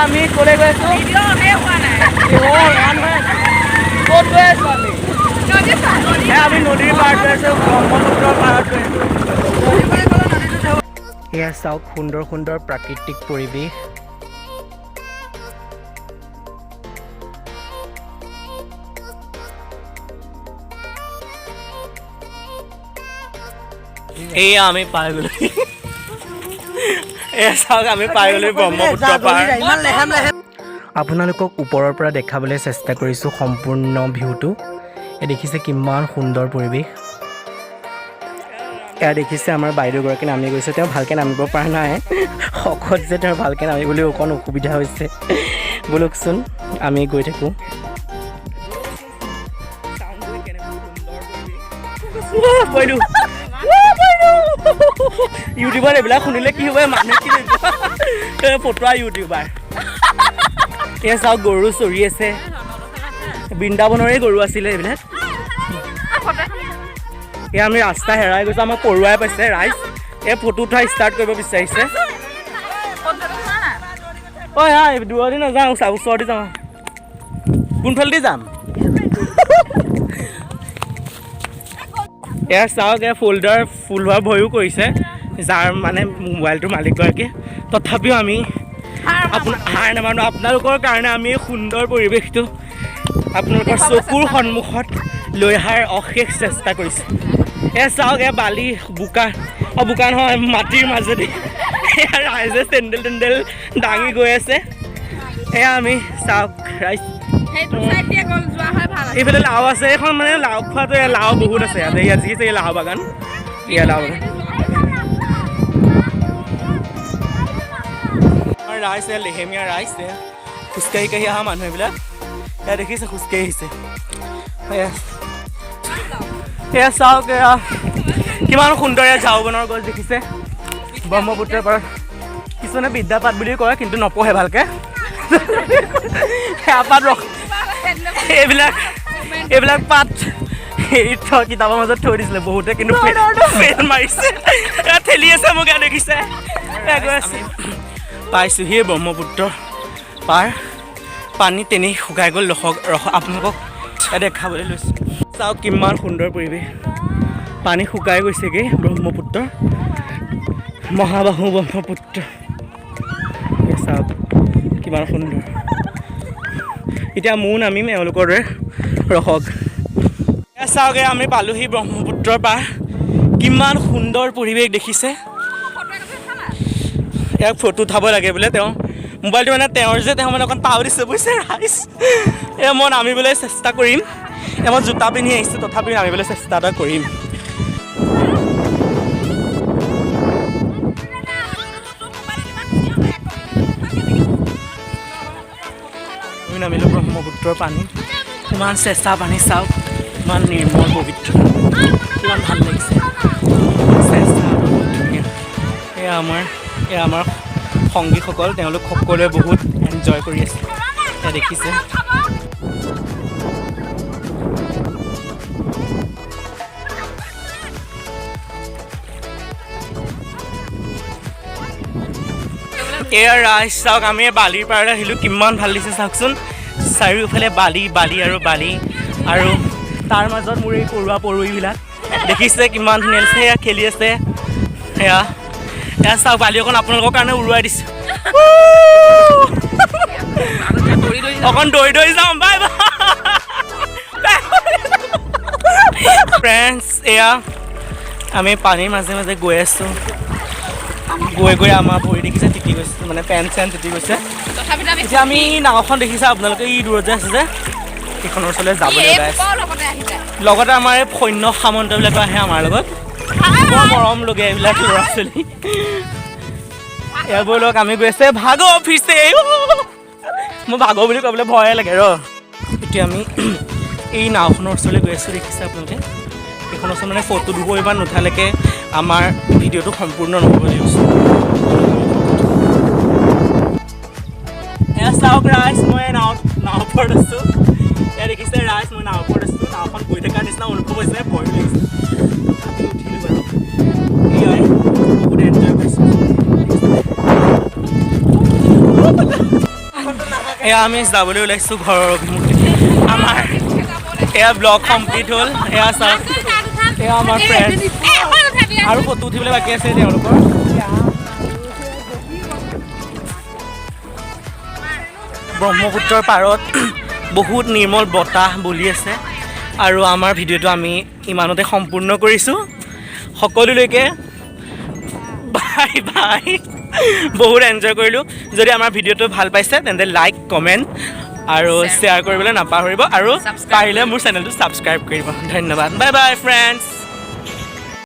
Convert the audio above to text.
আমি ক'লে গৈ আছো আমি নদীৰ পাৰত গৈ আছো ব্ৰহ্মপুত্ৰৰ পাৰত গৈ আছো এয়া চাওক সুন্দৰ সুন্দৰ প্ৰাকৃতিক পৰিৱেশ এয়া আমি পাই গ'লো এয়া চাওক আমি পাই গ'লো ব্ৰহ্মপুত্ৰ পাৰ আপোনালোকক ওপৰৰ পৰা দেখাবলৈ চেষ্টা কৰিছোঁ সম্পূৰ্ণ ভিউটো এয়া দেখিছে কিমান সুন্দৰ পৰিৱেশ এয়া দেখিছে আমাৰ বাইদেউগৰাকী নামি গৈছে তেওঁ ভালকৈ নামিব পৰা নাই শকত যে তেওঁ ভালকৈ নামিবলৈ অকণ অসুবিধা হৈছে বলকচোন আমি গৈ থাকোঁ ইউটিউবাৰ এইবিলাক শুনিলে কি হ'ব মানুহে কি ফটোৱা ইউটিউবাৰ এয়া চাওক গৰু চৰি আছে বৃন্দাবনৰে গৰু আছিলে এইবিলাক এয়া আমি ৰাস্তা হেৰাই গৈছোঁ আমাক পৰুৱাই পাইছে ৰাইজ এই ফটো উঠা ষ্টাৰ্ট কৰিব বিচাৰিছে ঐ হা দূৰদি নাযাওঁ ওচৰতে যাওঁ কোনফালেদি যাম এয়া চাওক এয়া ফল্ডাৰ ফুল হোৱা ভয়ো কৰিছে যাৰ মানে মোবাইলটোৰ মালিকগৰাকী তথাপিও আমি হাৰ নামানো আপোনালোকৰ কাৰণে আমি এই সুন্দৰ পৰিৱেশটো আপোনালোকৰ চকুৰ সন্মুখত লৈ অহাৰ অশেষ চেষ্টা কৰিছোঁ এয়া চাওক এয়া বালি বোকা বোকা নহয় মাটিৰ মাজেদি এয়া ৰাইজে চেণ্ডেল দাঙি গৈ আছে এয়া আমি চাওক ৰাইজ এইফালে লাও আছে এইখন মানে লাও খোৱাটো লাও বহুত আছে ইয়াতে ইয়াত দেখিছে লাও বাগান এয়া লাও বাগান ৰাইজ লেহেমীয়া ৰাইজ খোজকাঢ়ি কাঢ়ি অহা মানুহ এইবিলাক এয়া দেখিছে খোজকাঢ়ি আহিছে এয়া চাওক এয়া কিমান সুন্দৰ এয়া ঝাৰুবনৰ গছ দেখিছে ব্ৰহ্মপুত্ৰৰ পৰা কিছুমানে বিদ্যাপাত বুলি কয় কিন্তু নপঢ়ে ভালকৈ এপাত এইবিলাক পাত হেৰিত কিতাপৰ মাজত থৈ দিছিলে বহুতে কিন্তু ফেল মাৰিছে ঠেলি আছে মোক ইয়াত দেখিছে গৈ আছে পাইছোঁহি ব্ৰহ্মপুত্ৰ পাৰ পানী তেনেই শুকাই গ'ল আপোনালোকক দেখাবলৈ লৈছোঁ চাওক কিমান সুন্দৰ পৰিৱেশ পানী শুকাই গৈছেগৈ ব্ৰহ্মপুত্ৰ মহাবাহু ব্ৰহ্মপুত্ৰ চাওক কিমান সুন্দৰ এতিয়া ময়ো নামিম এওঁলোকৰ দৰে ৰখক চাওক আমি পালোহি ব্ৰহ্মপুত্ৰৰ পাৰ কিমান সুন্দৰ পৰিৱেশ দেখিছে ইয়াক ফটো উঠাব লাগে বোলে তেওঁ মোবাইলটো মানে তেওঁৰ যে তেওঁ মানে অকণ পাৱ দিছে বুজিছে ৰাইজ মই নামিবলৈ চেষ্টা কৰিম মই জোতা পিন্ধি আহিছোঁ তথাপি নামিবলৈ চেষ্টা এটা কৰিম আমি নামিলোঁ ব্ৰহ্মপুত্ৰৰ পানী ইমান চেঁচা পানী চাওক ইমান নিৰ্মল পবিত্ৰ কিমান ভাল লাগিছে চেঁচা ধুনীয়া এয়া আমাৰ সংগীসকল তেওঁলোক সকলোৱে বহুত এনজয় কৰি আছে এয়া দেখিছে এয়া ৰাইজ চাওক আমি বালিৰ পাৰলৈ আহিলোঁ কিমান ভাল লাগিছে চাওকচোন চাৰিওফালে বালি আৰু তাৰ মাজত মোৰ এই পৰুৱাবিলাক দেখিছে কিমান ধুনীয়া লাগিছে এয়া খেলি আছে এয়া চাওক বালি অকণ আপোনালোকৰ কাৰণে উৰুৱাই দিছোঁ অকণ দৌৰি যাওঁ বাই বাই ফ্ৰেণ্ডছ এয়া আমি পানীৰ মাজে মাজে গৈ আছোঁ গৈ আমাৰ ভৰি দেখিছে তিতি গৈছে মানে পেণ্ট চেণ্ট তিতি গৈছে এতিয়া আমি নাওখন দেখিছে আপোনালোকে ই দূৰত যে আছে যে সেইখনৰ ওচৰলৈ যাবলৈ ওলাই আছে লগতে আমাৰ এই সৈন্য সামন্তবিলাকো আহে আমাৰ লগত বৰ মৰম লগীয়া এইবিলাক ল'ৰা ছোৱালী এইবোৰ লগ আমি গৈ আছে ভাগৰ অফিচে মোৰ ভাগৰ বুলি ক'বলৈ ভয়ে লাগে এতিয়া আমি এই নাওখনৰ ওচৰলৈ গৈ আছোঁ দেখিছে আপোনালোকে এইখন ওচৰত মানে ফটো দুবোৰ ইমান নুঠালৈকে আমাৰ ভিডিঅ'টো সম্পূৰ্ণ নহ'ব লাগিব এয়া চাওক ৰাইজ মই নাও ওপৰত আছোঁ এয়া দেখিছে ৰাইজ মই নাও ওপৰত আছোঁ নাওখন গৈ থকাৰ নিচিনা অনুভৱ হৈছে ভয় লাগিছে তথাপিও উঠিলোঁ বাৰু এয়াই বহুত এনজয় কৰিছোঁ এয়া আমি যাবলৈ ওলাইছোঁ ঘৰৰ অভিমুখে আমাৰ এয়া ব্লগ কমপ্লিট হ'ল এয়া চাওক এয়া আমাৰ ফ্ৰেণ্ড আৰু ফটো উঠিবলৈ বাকী আছে তেওঁলোকৰ ব্ৰহ্মপুত্ৰৰ পাৰত বহুত নিৰ্মল বতাহ বলি আছে আৰু আমাৰ ভিডিঅ'টো আমি ইমানতে সম্পূৰ্ণ কৰিছোঁ সকলোলৈকে বাই বাই বহুত এনজয় কৰিলোঁ যদি আমাৰ ভিডিঅ'টো ভাল পাইছে তেন্তে লাইক কমেণ্ট আৰু শ্বেয়াৰ কৰিবলৈ নাপাহৰিব আৰু পাৰিলে মোৰ চেনেলটো ছাবস্ক্ৰাইব কৰিব ধন্যবাদ বাই বাই ফ্ৰেণ্ডছ